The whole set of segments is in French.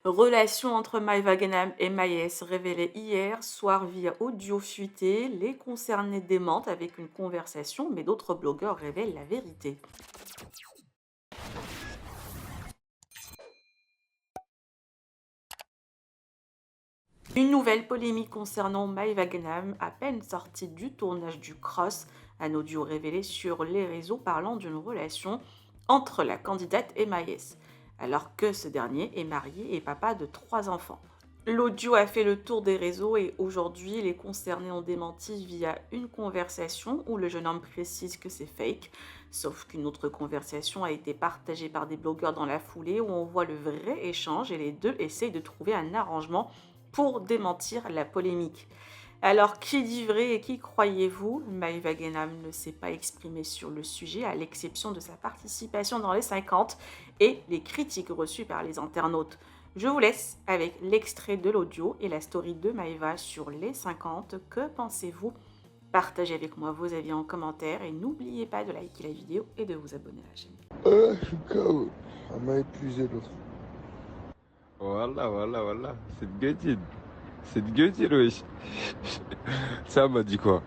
Relation entre Maïva Genam et Maïs révélée hier soir via audio fuité. Les concernés démentent avec une conversation, mais d'autres blogueurs révèlent la vérité. Une nouvelle polémique concernant Maïva Genam, à peine sortie du tournage du Cross, un audio révélé sur les réseaux parlant d'une relation entre la candidate et Maïs, alors que ce dernier est marié et papa de 3 enfants. L'audio a fait le tour des réseaux et aujourd'hui, les concernés ont démenti via une conversation où le jeune homme précise que c'est fake, sauf qu'une autre conversation a été partagée par des blogueurs dans la foulée où on voit le vrai échange et les deux essayent de trouver un arrangement pour démentir la polémique. Alors, qui dit vrai et qui croyez-vous? Maïva Genam ne s'est pas exprimée sur le sujet, à l'exception de sa participation dans les 50 et les critiques reçues par les internautes. Je vous laisse avec l'extrait de l'audio et la story de Maïva sur les 50. Que pensez-vous? Partagez avec moi vos avis en commentaire et n'oubliez pas de liker la vidéo et de vous abonner à la chaîne. Je suis KO. Elle m'a épuisé l'autre. Voilà. C'est de Guedine, wesh. Ça, elle m'a dit quoi?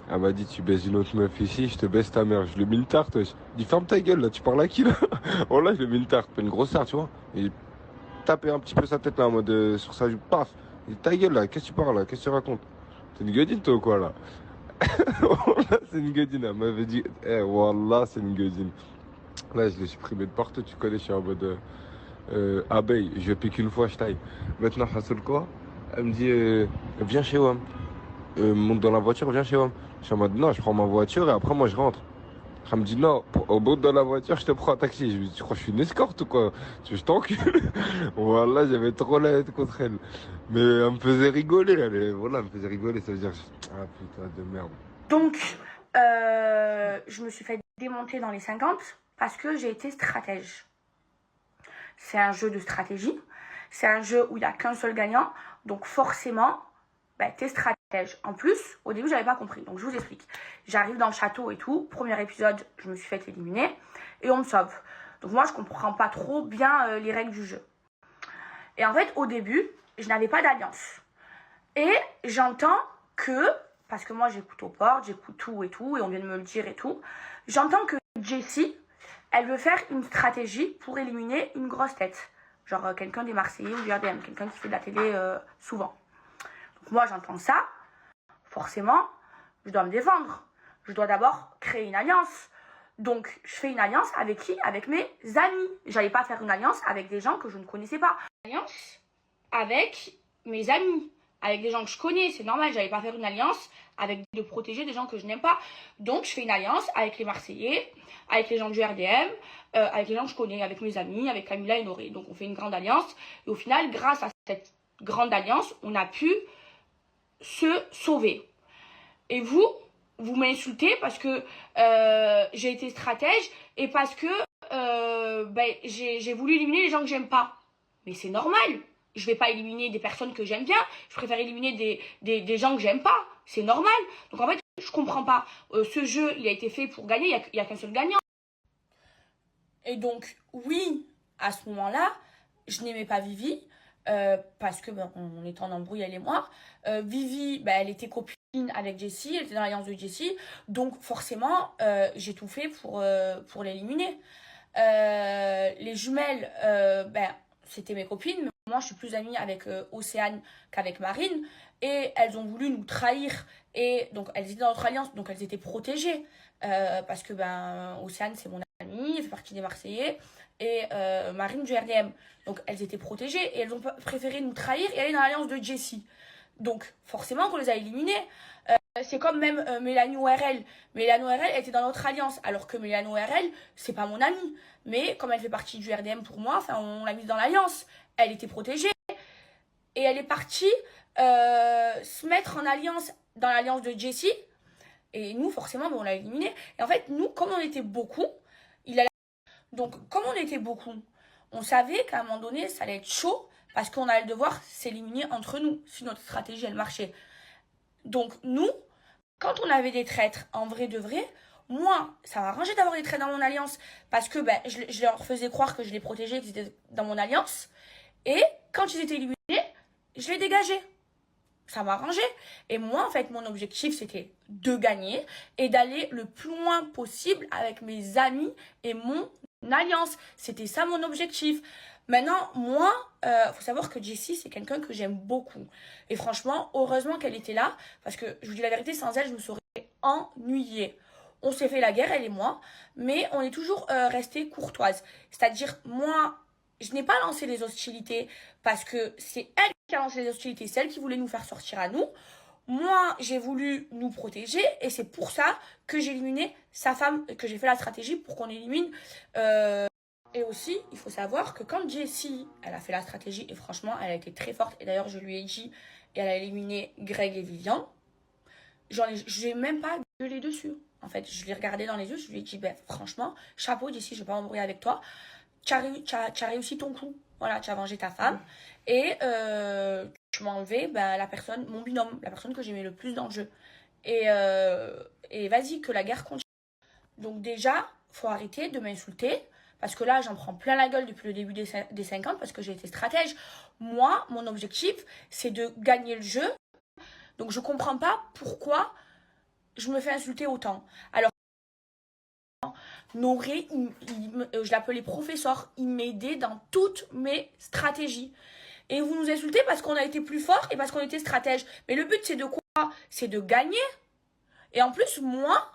Elle m'a dit, tu baises une autre meuf ici, je te baisse ta mère. Je lui ai mis une tarte, wesh. Je dis, ferme ta gueule, là, tu parles à qui, là? Oh là, je lui ai mis une tarte, pas une grosse tarte, tu vois. Et tapé un petit peu sa tête, là, en mode, sur sa joue, paf. Il dit, ta gueule, là, qu'est-ce que tu parles, là? Qu'est-ce que tu racontes? C'est une Guedine, toi, ou quoi, là? Wallah, c'est une Guedine, elle m'avait dit, Wallah, c'est une Guedine. Là, je l'ai supprimé de partout, tu connais, je suis en mode, abeille, je pique une fois, je taille. Maintenant, Hassoul quoi? Elle me dit, viens chez WAM. Monte dans la voiture, viens chez WAM. Je suis en mode, non, je prends ma voiture et après, moi, je rentre. Elle me dit, non, au bout de la voiture, je te prends un taxi. Je lui dis, tu crois que je suis une escorte ou quoi? Tu veux que je t'encule? Voilà, j'avais trop la haine contre elle. Mais elle me faisait rigoler, voilà, elle me faisait rigoler, ça veut dire, ah putain de merde. Donc, je me suis fait démonter dans les 50 parce que j'ai été stratège. C'est un jeu de stratégie. C'est un jeu où il n'y a qu'un seul gagnant. Donc forcément, t'es stratège. En plus, au début, j'avais pas compris. Donc je vous explique. J'arrive dans le château et tout. Premier épisode, je me suis fait éliminer. Et on me sauve. Donc moi, je comprends pas trop bien les règles du jeu. Et en fait, au début, je n'avais pas d'alliance. Et j'entends que, parce que moi j'écoute aux portes, j'écoute tout et tout, et on vient de me le dire et tout, j'entends que Jessie, elle veut faire une stratégie pour éliminer une grosse tête. Genre quelqu'un des Marseillais ou du RDM, quelqu'un qui fait de la télé souvent. Donc moi j'entends ça, forcément, je dois me défendre. Je dois d'abord créer une alliance. Donc je fais une alliance avec qui? Avec mes amis. J'allais pas faire une alliance avec des gens que je ne connaissais pas. Une alliance avec mes amis, avec des gens que je connais, c'est normal, j'allais pas faire une alliance avec de protéger des gens que je n'aime pas. Donc je fais une alliance avec les Marseillais, avec les gens du RDM, avec les gens que je connais, avec mes amis, avec Camilla et Noré. Donc on fait une grande alliance et au final, grâce à cette grande alliance, on a pu se sauver. Et vous m'insultez parce que j'ai été stratège et parce que j'ai voulu éliminer les gens que j'aime pas. Mais c'est normal. Je vais pas éliminer des personnes que j'aime bien. Je préfère éliminer des gens que j'aime pas. C'est normal. Donc en fait, je comprends pas. Ce jeu, il a été fait pour gagner. Il y a qu'un seul gagnant. Et donc, oui, à ce moment-là, je n'aimais pas Vivi. Parce que on était en embrouille, elle et moi. Vivi, elle était copine avec Jessie. Elle était dans l'alliance de Jessie. Donc forcément, j'ai tout fait pour l'éliminer. Les jumelles, c'était mes copines, mais moi je suis plus amie avec Océane qu'avec Marine, et elles ont voulu nous trahir, et donc elles étaient dans notre alliance, donc elles étaient protégées, parce que Océane c'est mon amie, elle fait partie des Marseillais, et Marine du RDM, donc elles étaient protégées, et elles ont préféré nous trahir et aller dans l'alliance de Jessie. Donc forcément qu'on les a éliminées. C'est comme même Mélanie ORL. Mélanie ORL était dans notre alliance, alors que Mélanie ORL, c'est pas mon amie. Mais comme elle fait partie du RDM pour moi, on l'a mise dans l'alliance. Elle était protégée. Et elle est partie se mettre en alliance, dans l'alliance de Jessie. Et nous, forcément, on l'a éliminée. Et en fait, nous, comme on était beaucoup, donc comme on était beaucoup, on savait qu'à un moment donné, ça allait être chaud, parce qu'on allait devoir s'éliminer entre nous, si notre stratégie, elle marchait. Donc nous, quand on avait des traîtres en vrai de vrai, moi, ça m'arrangeait d'avoir des traîtres dans mon alliance parce que je leur faisais croire que je les protégeais, qu'ils étaient dans mon alliance. Et quand ils étaient éliminés, je les dégageais. Ça m'arrangeait. Et moi, en fait, mon objectif, c'était de gagner et d'aller le plus loin possible avec mes amis et mon alliance. C'était ça mon objectif. Maintenant, moi, faut savoir que Jessie, c'est quelqu'un que j'aime beaucoup. Et franchement, heureusement qu'elle était là, parce que je vous dis la vérité, sans elle, je me serais ennuyée. On s'est fait la guerre, elle et moi, mais on est toujours resté courtoise. C'est-à-dire, moi, je n'ai pas lancé les hostilités parce que c'est elle qui a lancé les hostilités, c'est elle qui voulait nous faire sortir à nous. Moi, j'ai voulu nous protéger et c'est pour ça que j'ai éliminé sa femme, que j'ai fait la stratégie pour qu'on élimine. Et aussi, il faut savoir que quand Jessie, elle a fait la stratégie et franchement, elle a été très forte. Et d'ailleurs, je lui ai dit, et elle a éliminé Greg et Vivian. J'ai même pas gueulé dessus. En fait, je l'ai regardé dans les yeux, je lui ai dit, ben, franchement, chapeau Jessie, je vais pas m'embrouiller avec toi. Tu as réussi ton coup. Voilà, tu as vengé ta femme. Et tu m'as enlevé la personne, mon binôme, la personne que j'aimais le plus dans le jeu. Et vas-y, que la guerre continue. Donc déjà, faut arrêter de m'insulter. Parce que là, j'en prends plein la gueule depuis le début des 50 parce que j'ai été stratège. Moi, mon objectif, c'est de gagner le jeu. Donc je comprends pas pourquoi je me fais insulter autant. Alors, Noré, je l'appelais professeur, il m'aidait dans toutes mes stratégies. Et vous nous insultez parce qu'on a été plus fort et parce qu'on était stratège. Mais le but, c'est de quoi? C'est de gagner. Et en plus, moi,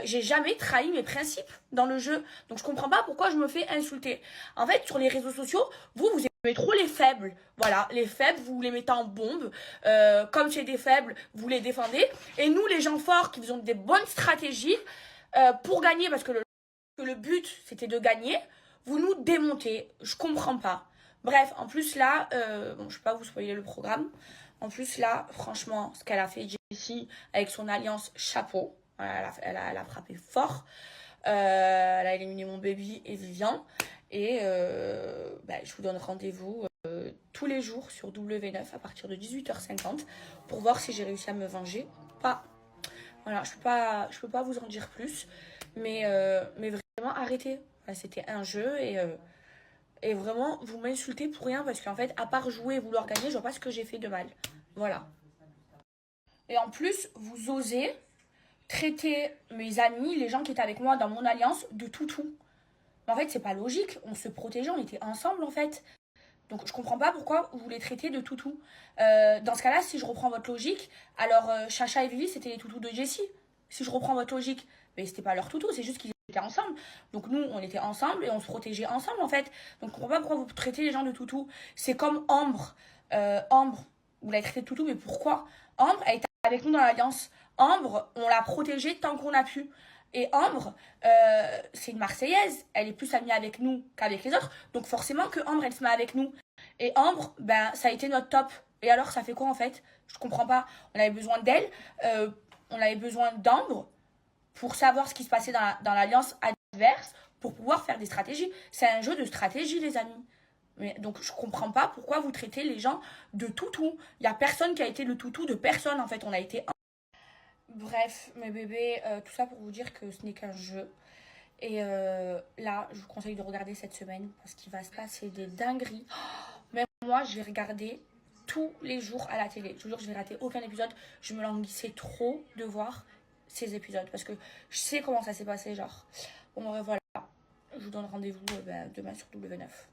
j'ai jamais trahi mes principes dans le jeu. Donc je comprends pas pourquoi je me fais insulter. En fait, sur les réseaux sociaux, vous aimez trop les faibles. Voilà, les faibles, vous les mettez en bombe. Comme c'est des faibles, vous les défendez. Et nous, les gens forts qui faisons des bonnes stratégies pour gagner, parce que le but, c'était de gagner, vous nous démontez. Je comprends pas. Bref, en plus là, bon, je vais pas vous spoiler le programme. En plus là, franchement, ce qu'elle a fait Jessie avec son alliance, chapeau. Elle a frappé fort. Elle a éliminé mon baby et Vivian. Et je vous donne rendez-vous tous les jours sur W9 à partir de 18h50 pour voir si j'ai réussi à me venger ou pas. Voilà, je peux pas vous en dire plus. Mais vraiment, arrêtez. C'était un jeu et vraiment, vous m'insultez pour rien parce qu'en fait, à part jouer et vouloir gagner, je vois pas ce que j'ai fait de mal. Voilà. Et en plus, vous osez traiter mes amis, les gens qui étaient avec moi dans mon alliance, de toutou. Mais en fait, c'est pas logique. On se protégeait, on était ensemble en fait. Donc je comprends pas pourquoi vous les traitez de toutou. Dans ce cas-là, si je reprends votre logique, alors Chacha et Vivi, c'était les toutous de Jessie. Si je reprends votre logique, mais c'était pas leur toutou, c'est juste qu'ils étaient ensemble. Donc nous, on était ensemble et on se protégeait ensemble en fait. Donc je comprends pas pourquoi vous traitez les gens de toutou. C'est comme Ambre. Ambre, vous l'avez traitée de toutou, mais pourquoi? Ambre, elle était avec nous dans l'alliance. Ambre, on l'a protégée tant qu'on a pu. Et Ambre, c'est une Marseillaise. Elle est plus amie avec nous qu'avec les autres. Donc forcément que Ambre, elle se met avec nous. Et Ambre, ça a été notre top. Et alors, ça fait quoi en fait? Je comprends pas. On avait besoin d'elle. On avait besoin d'Ambre pour savoir ce qui se passait dans l'alliance adverse, pour pouvoir faire des stratégies. C'est un jeu de stratégie, les amis. Mais, donc je comprends pas pourquoi vous traitez les gens de toutou. Il y a personne qui a été le toutou de personne en fait. On a été... Bref, mes bébés, tout ça pour vous dire que ce n'est qu'un jeu. Et là, je vous conseille de regarder cette semaine parce qu'il va se passer des dingueries. Même moi, je vais regarder tous les jours à la télé. Je vous jure, je vais rater aucun épisode. Je me languissais trop de voir ces épisodes parce que je sais comment ça s'est passé, genre. Bon, voilà. Je vous donne rendez-vous demain sur W9.